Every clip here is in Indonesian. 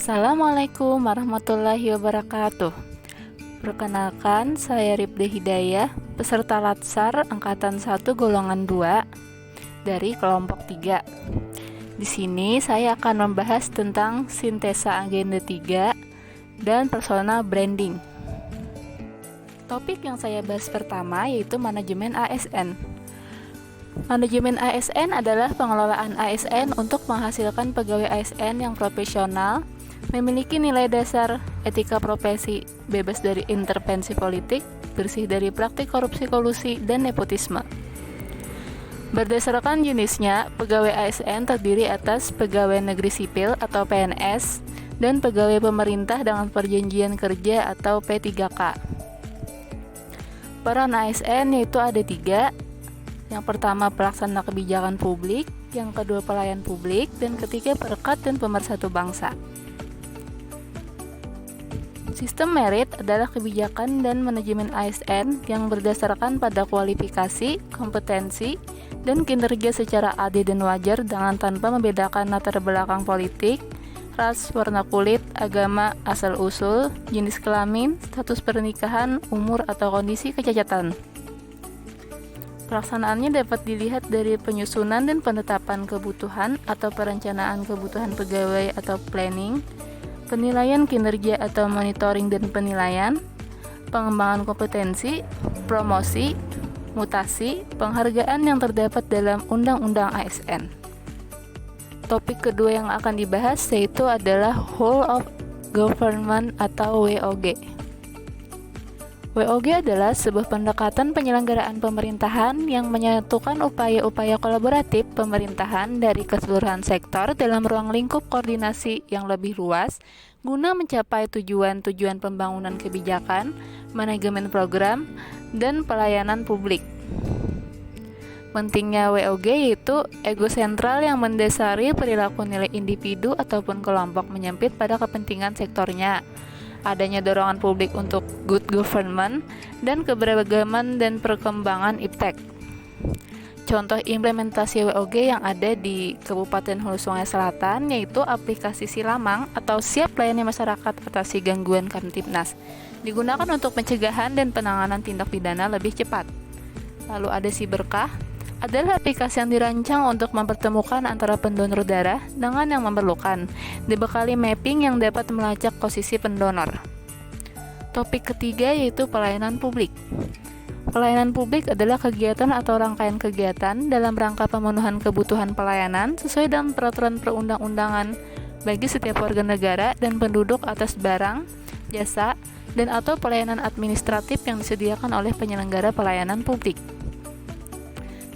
Assalamualaikum warahmatullahi wabarakatuh. Perkenalkan, saya Ribda Hidayah, peserta Latsar Angkatan 1 Golongan 2 dari kelompok 3. Di sini saya akan membahas tentang sintesa agenda 3 dan personal branding. Topik yang saya bahas pertama yaitu manajemen ASN. Manajemen ASN adalah pengelolaan ASN untuk menghasilkan pegawai ASN yang profesional, memiliki nilai dasar etika profesi, bebas dari intervensi politik, bersih dari praktik korupsi kolusi dan nepotisme. Berdasarkan jenisnya, pegawai ASN terdiri atas pegawai negeri sipil atau PNS dan pegawai pemerintah dengan perjanjian kerja atau P3K. Peran ASN yaitu ada 3. Yang pertama, pelaksana kebijakan publik, yang kedua, pelayan publik, dan ketiga, perekat dan pemersatu bangsa. Sistem merit adalah kebijakan dan manajemen ASN yang berdasarkan pada kualifikasi, kompetensi, dan kinerja secara adil dan wajar dengan tanpa membedakan latar belakang politik, ras, warna kulit, agama, asal-usul, jenis kelamin, status pernikahan, umur, atau kondisi kecacatan. Pelaksanaannya dapat dilihat dari penyusunan dan penetapan kebutuhan atau perencanaan kebutuhan pegawai atau planning, penilaian kinerja atau monitoring dan penilaian, pengembangan kompetensi, promosi, mutasi, penghargaan yang terdapat dalam Undang-Undang ASN. Topik kedua yang akan dibahas yaitu adalah Whole of Government atau WOG. WOG adalah sebuah pendekatan penyelenggaraan pemerintahan yang menyatukan upaya-upaya kolaboratif pemerintahan dari keseluruhan sektor dalam ruang lingkup koordinasi yang lebih luas guna mencapai tujuan-tujuan pembangunan kebijakan, manajemen program, dan pelayanan publik. Pentingnya WOG yaitu ego sentral yang mendasari perilaku nilai individu ataupun kelompok menyempit pada kepentingan sektornya, adanya dorongan publik untuk good government, dan keberagaman dan perkembangan iptek. Contoh implementasi WOG yang ada di Kabupaten Hulu Sungai Selatan yaitu aplikasi Silamang atau Siap Layani Masyarakat Atasi Gangguan Kamtibnas, digunakan untuk pencegahan dan penanganan tindak pidana lebih cepat. Lalu ada Si Berkah, adalah aplikasi yang dirancang untuk mempertemukan antara pendonor darah dengan yang memerlukan, dibekali mapping yang dapat melacak posisi pendonor. Topik ketiga yaitu pelayanan publik. Pelayanan publik adalah kegiatan atau rangkaian kegiatan dalam rangka pemenuhan kebutuhan pelayanan sesuai dengan peraturan perundang-undangan bagi setiap warga negara dan penduduk atas barang, jasa, dan atau pelayanan administratif yang disediakan oleh penyelenggara pelayanan publik.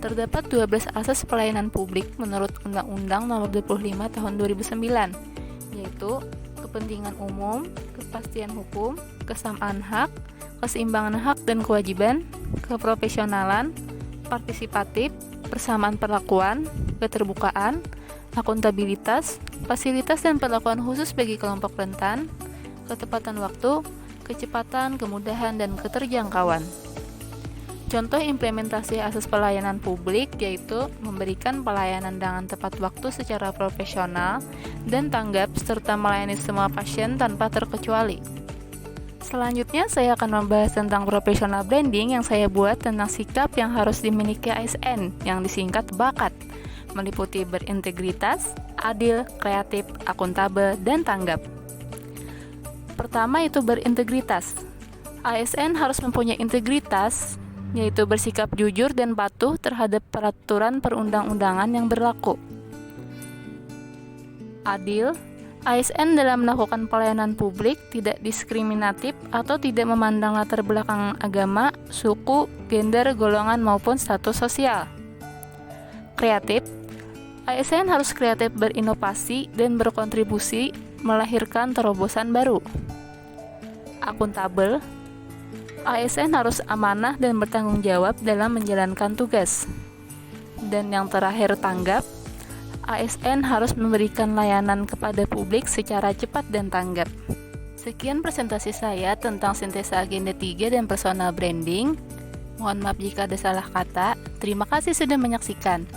Terdapat 12 asas pelayanan publik menurut Undang-Undang Nomor 25 Tahun 2009, yaitu kepentingan umum, kepastian hukum, kesamaan hak, keseimbangan hak dan kewajiban, keprofesionalan, partisipatif, persamaan perlakuan, keterbukaan, akuntabilitas, fasilitas dan perlakuan khusus bagi kelompok rentan, ketepatan waktu, kecepatan, kemudahan, dan keterjangkauan. Contoh implementasi asas pelayanan publik yaitu memberikan pelayanan dengan tepat waktu secara profesional dan tanggap serta melayani semua pasien tanpa terkecuali. Selanjutnya saya akan membahas tentang professional branding yang saya buat tentang sikap yang harus dimiliki ASN yang disingkat BAKAT, meliputi berintegritas, adil, kreatif, akuntabel, dan tanggap. Pertama itu berintegritas. ASN harus mempunyai integritas, yaitu bersikap jujur dan patuh terhadap peraturan perundang-undangan yang berlaku. Adil, ASN dalam melakukan pelayanan publik tidak diskriminatif atau tidak memandang latar belakang agama, suku, gender, golongan maupun status sosial. Kreatif, ASN harus kreatif berinovasi dan berkontribusi melahirkan terobosan baru. Akuntabel, ASN harus amanah dan bertanggung jawab dalam menjalankan tugas. Dan yang terakhir, tanggap, ASN harus memberikan layanan kepada publik secara cepat dan tanggap. Sekian presentasi saya tentang sintesa agenda 3 dan personal branding. Mohon maaf jika ada salah kata. Terima kasih sudah menyaksikan.